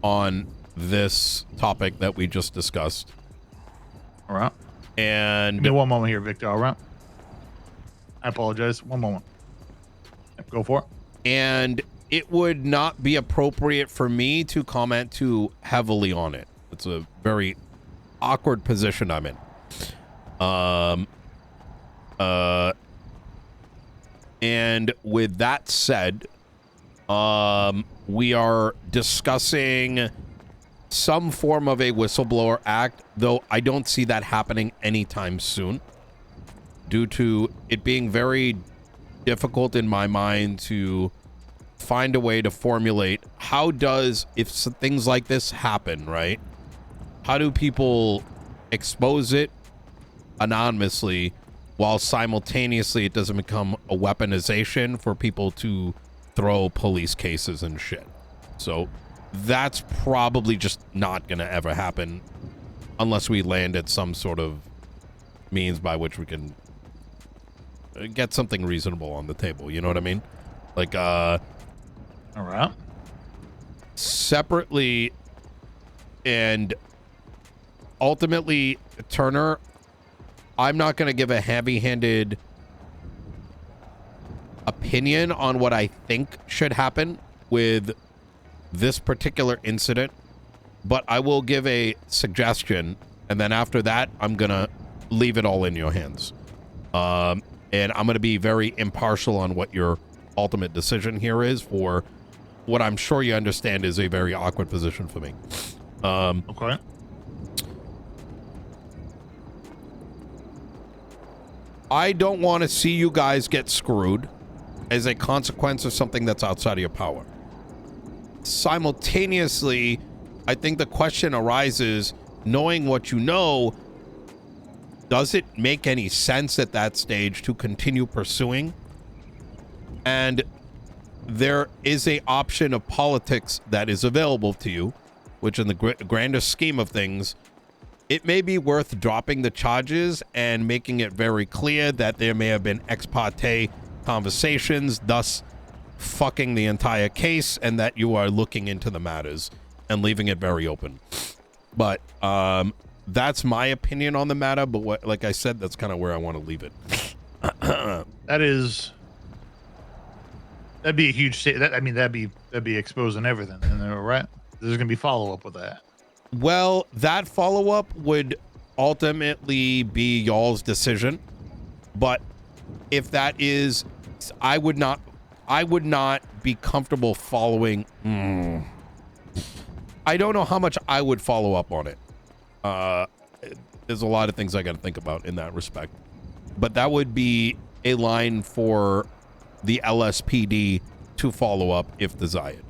on this topic that we just discussed. All right. And give me one moment here, Victor. All right. I apologize. One moment. Go for it. And it would not be appropriate for me to comment too heavily on it. It's a very awkward position I'm in. And with that said, we are discussing some form of a whistleblower act, though I don't see that happening anytime soon, due to it being very difficult in my mind to find a way to formulate if things like this happen, right? How do people expose it anonymously while simultaneously it doesn't become a weaponization for people to throw police cases and shit? So that's probably just not gonna ever happen unless we land at some sort of means by which we can get something reasonable on the table. You know what I mean? Like, all right. Separately, and ultimately, Turner, I'm not going to give a heavy-handed opinion on what I think should happen with this particular incident, but I will give a suggestion, and then after that, I'm going to leave it all in your hands. And I'm going to be very impartial on what your ultimate decision here is for what I'm sure you understand is a very awkward position for me. Okay. I don't want to see you guys get screwed as a consequence of something that's outside of your power. Simultaneously, I think the question arises, knowing what you know, does it make any sense at that stage to continue pursuing? And there is a option of politics that is available to you, which in the grander scheme of things, it may be worth dropping the charges and making it very clear that there may have been ex parte conversations, thus fucking the entire case, and that you are looking into the matters and leaving it very open. But that's my opinion on the matter, but like I said, that's kind of where I want to leave it. That'd be a huge that'd be exposing everything, and right? There's gonna be follow-up with that. Well, that follow-up would ultimately be y'all's decision, but if that is, I would not be comfortable following. I don't know how much I would follow up on it. There's a lot of things I got to think about in that respect, but that would be a line for the LSPD to follow up if desired.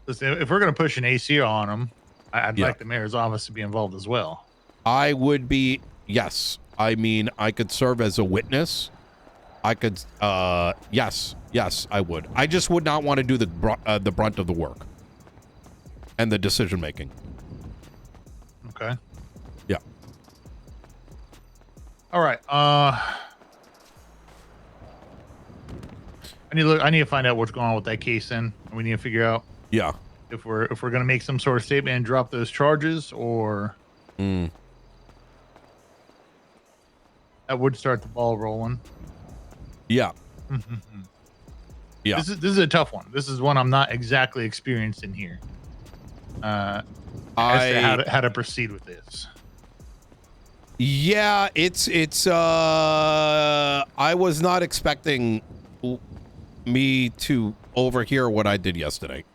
Listen, if we're going to push an ACR on them, I'd like the mayor's office to be involved as well. I would be, yes. I mean, I could serve as a witness. I could, yes, I would. I just would not want to do the brunt of the work and the decision making. Okay. Yeah. All right. I need to find out what's going on with that case. Then we need to figure out. Yeah. If we're gonna make some sort of statement and drop those charges, or that would start the ball rolling. Yeah. Yeah. This is a tough one. This is one I'm not exactly experienced in here. As to how to proceed with this. Yeah, it's I was not expecting me to overhear what I did yesterday.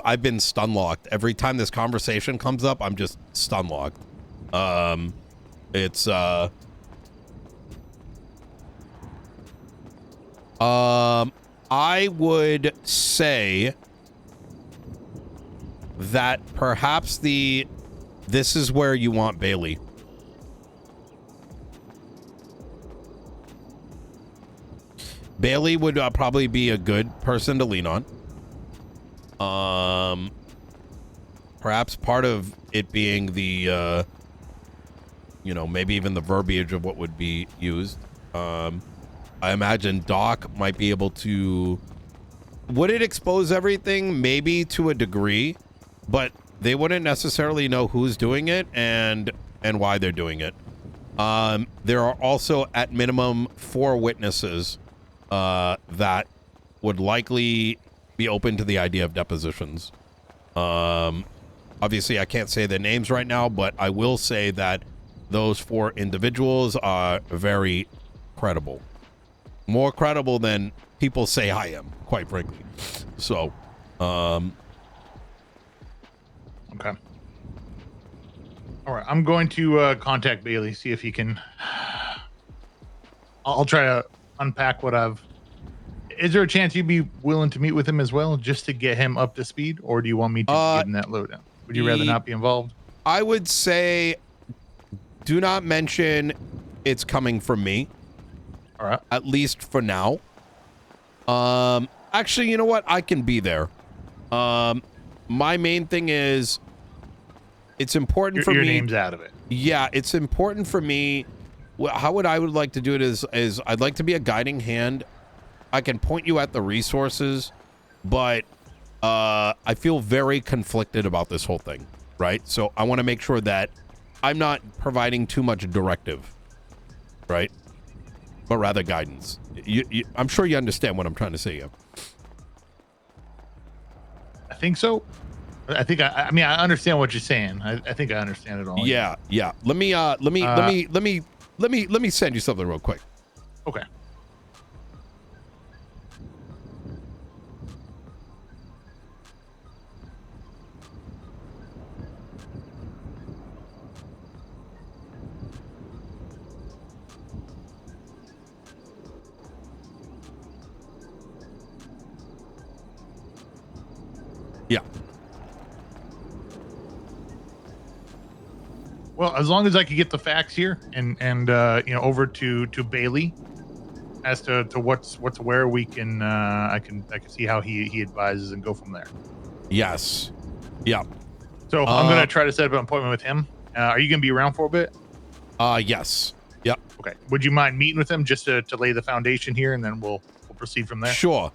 I've been stun locked. Every time this conversation comes up, I'm just stun locked. I would say that perhaps this is where you want Bailey. Bailey would probably be a good person to lean on. Perhaps part of it being the, maybe even the verbiage of what would be used. I imagine Doc might be able to. Would it expose everything? Maybe to a degree, but they wouldn't necessarily know who's doing it and why they're doing it. There are also, at minimum, 4 witnesses that would likely be open to the idea of depositions. Obviously, I can't say their names right now, but I will say that those 4 individuals are very credible. More credible than people say I am, quite frankly. So, okay. All right, I'm going to contact Bailey, see if he can. I'll try to unpack what I've. Is there a chance you'd be willing to meet with him as well, just to get him up to speed, or do you want me to give him that lowdown? Would you rather not be involved? I would say, do not mention it's coming from me. All right. At least for now. Actually, you know what? I can be there. My main thing is, it's important for me. Your name's out of it. Yeah, it's important for me. How I would like to do it is I'd like to be a guiding hand. I can point you at the resources, but I feel very conflicted about this whole thing, right? So I want to make sure that I'm not providing too much directive, right? But rather guidance. I'm sure you understand what I'm trying to say here. I think so. I think I mean I understand what you're saying. I think I understand it all. Yeah. Let me send you something real quick. Okay. Yeah. Well, as long as I could get the facts here and over to Bailey as to what's where, we can I can see how he advises and go from there. Yes. Yeah. So I'm gonna try to set up an appointment with him. Are you gonna be around for a bit? Yes. Yep. Okay. Would you mind meeting with him just to lay the foundation here, and then we'll proceed from there? Sure.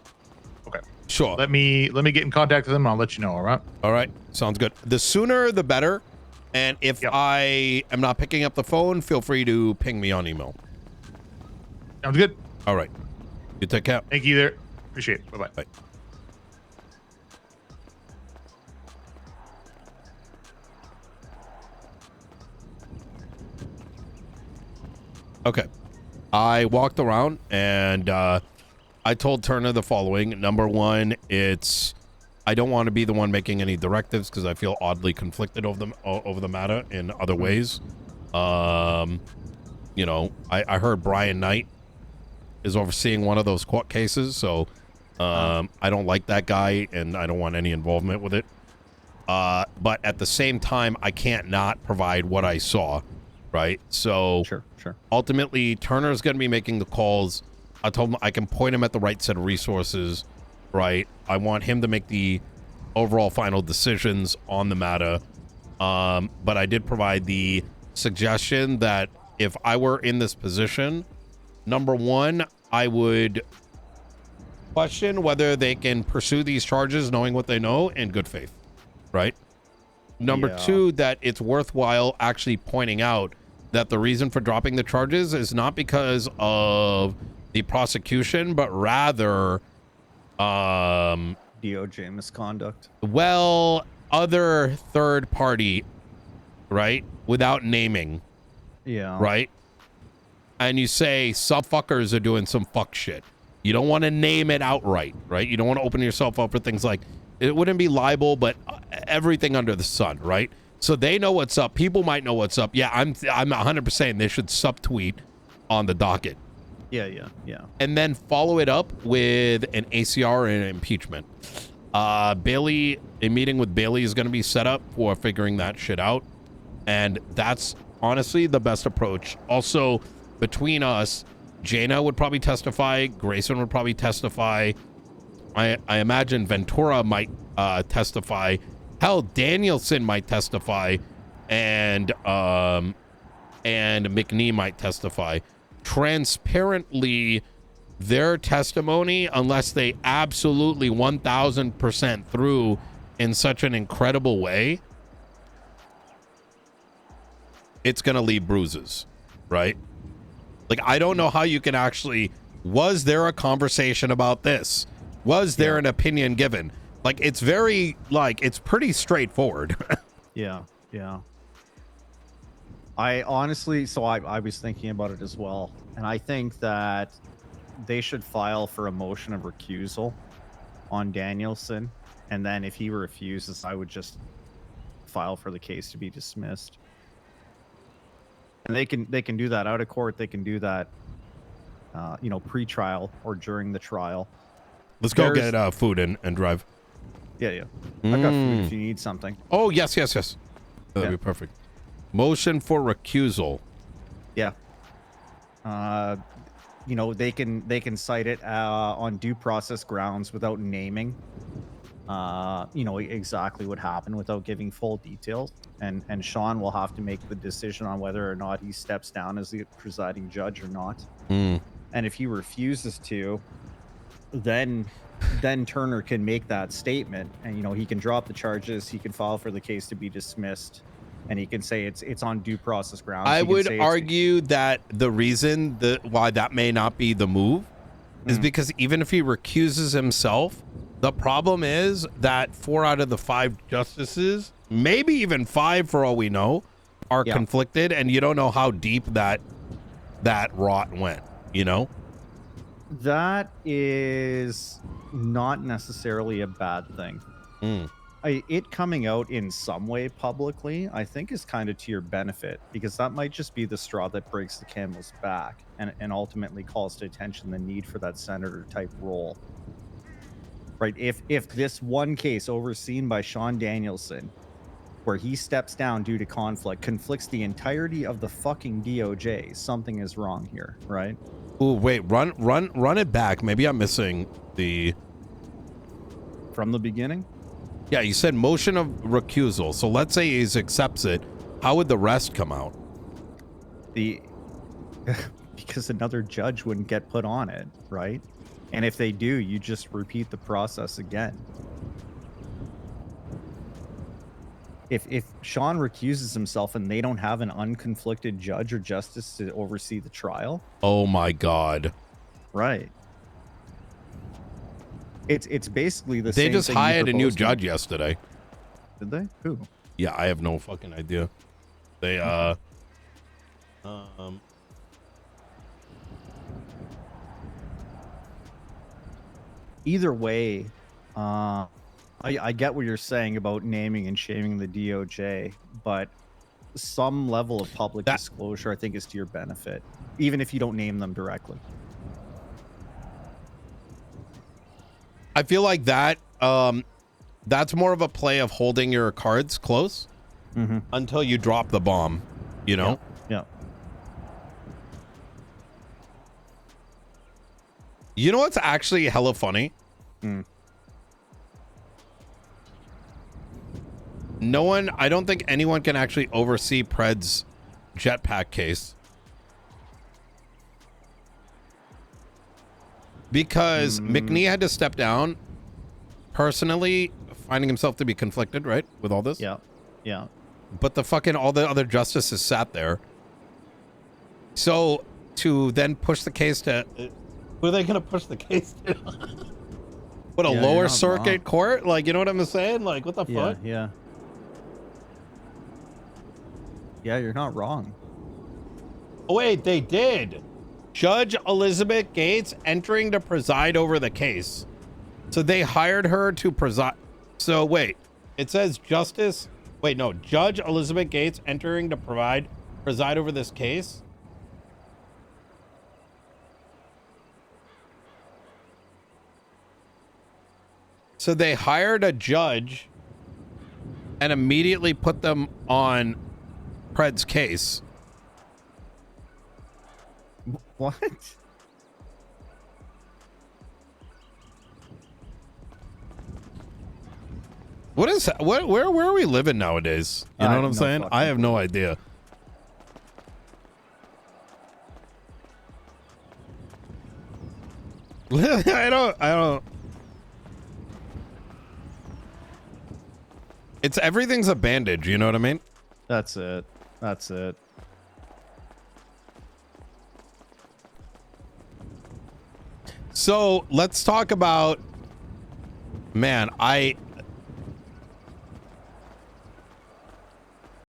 Okay. Sure. Let me get in contact with him, and I'll let you know. All right. All right. Sounds good. The sooner the better. And if I am not picking up the phone, feel free to ping me on email. Sounds good. All right. You take care. Thank you there. Appreciate it. Bye-bye. Bye. Okay. I walked around and I told Turner the following. Number one, I don't want to be the one making any directives because I feel oddly conflicted over the matter in other ways. I heard Brian Knight is overseeing one of those court cases, so I don't like that guy and I don't want any involvement with it. But at the same time, I can't not provide what I saw, right? So sure. Ultimately, Turner's going to be making the calls. I told him I can point him at the right set of resources, right? I want him to make the overall final decisions on the matter. But I did provide the suggestion that if I were in this position, number one, I would question whether they can pursue these charges knowing what they know in good faith, right? Number two, that it's worthwhile actually pointing out that the reason for dropping the charges is not because of the prosecution, but rather DOJ misconduct. Well, other third party, right? Without naming. Yeah. Right? And you say some fuckers are doing some fuck shit. You don't want to name it outright, right? You don't want to open yourself up for things like, it wouldn't be libel, but everything under the sun, right? So they know what's up. People might know what's up. Yeah, I'm 100% they should subtweet on the docket. Yeah. And then follow it up with an ACR and an impeachment. Bailey, a meeting with Bailey is going to be set up for figuring that shit out. And that's honestly the best approach. Also, between us, Jaina would probably testify. Grayson would probably testify. I imagine Ventura might testify. Hell, Danielson might testify. And McNee might testify. Transparently, their testimony, unless they absolutely 1000% through in such an incredible way, it's going to leave bruises, right? Like, I don't know how you can actually, was there a conversation about this? Was there an opinion given? Like, it's very, like, it's pretty straightforward. Yeah, yeah. I honestly, so I was thinking about it as well. And I think that they should file for a motion of recusal on Danielson. And then if he refuses, I would just file for the case to be dismissed. And they can do that out of court. They can do that, you know, pre-trial or during the trial. Let's go get food and drive. Yeah, yeah. I've got food if you need something. Oh, yes. That'd be perfect. Motion for recusal. Yeah. You know, they can cite it on due process grounds without naming, you know, exactly what happened, without giving full details. And Sean will have to make the decision on whether or not he steps down as the presiding judge or not. And if he refuses to, then Turner can make that statement, and, you know, he can drop the charges. He can file for the case to be dismissed. And he can say it's on due process grounds. I would argue that the reason why that may not be the move is because even if he recuses himself, the problem is that 4 out of the 5 justices, maybe even 5 for all we know, are conflicted, and you don't know how deep that rot went, you know? That is not necessarily a bad thing. It coming out in some way publicly, I think, is kind of to your benefit, because that might just be the straw that breaks the camel's back and ultimately calls to attention the need for that senator type role. Right? If this one case overseen by Sean Danielson, where he steps down due to conflict, conflicts the entirety of the fucking DOJ, something is wrong here, right? Oh, wait, run it back. Maybe I'm missing the... From the beginning? Yeah, you said motion of recusal. So let's say he accepts it. How would the rest come out? Because another judge wouldn't get put on it, right? And if they do, you just repeat the process again. If Sean recuses himself and they don't have an unconflicted judge or justice to oversee the trial. Oh my God. Right. It's basically the same thing. They just hired a new judge yesterday. Did they? Who? Yeah, I have no fucking idea. They either way, I get what you're saying about naming and shaming the DOJ, but some level of public disclosure, I think, is to your benefit, even if you don't name them directly. I feel like that that's more of a play of holding your cards close until you drop the bomb, you know? Yeah. You know what's actually hella funny? I don't think anyone can actually oversee Pred's jetpack case. Because McNee had to step down, personally finding himself to be conflicted, right, with all this? Yeah. But all the other justices sat there. So to then push the case to... Who are they going to push the case to? What, a lower circuit court? Like, you know what I'm saying? Like, what the fuck? Yeah, you're not wrong. Oh, wait, they did. Judge Elizabeth Gates entering to preside over the case. So they hired her to preside. So wait, it says Judge Elizabeth Gates entering to preside over this case. So they hired a judge and immediately put them on Pred's case. What? What is where are we living nowadays? You know what I'm saying? I have no idea. I don't It's everything's a bandage. You know what I mean? That's it. That's it. So let's talk about, man, I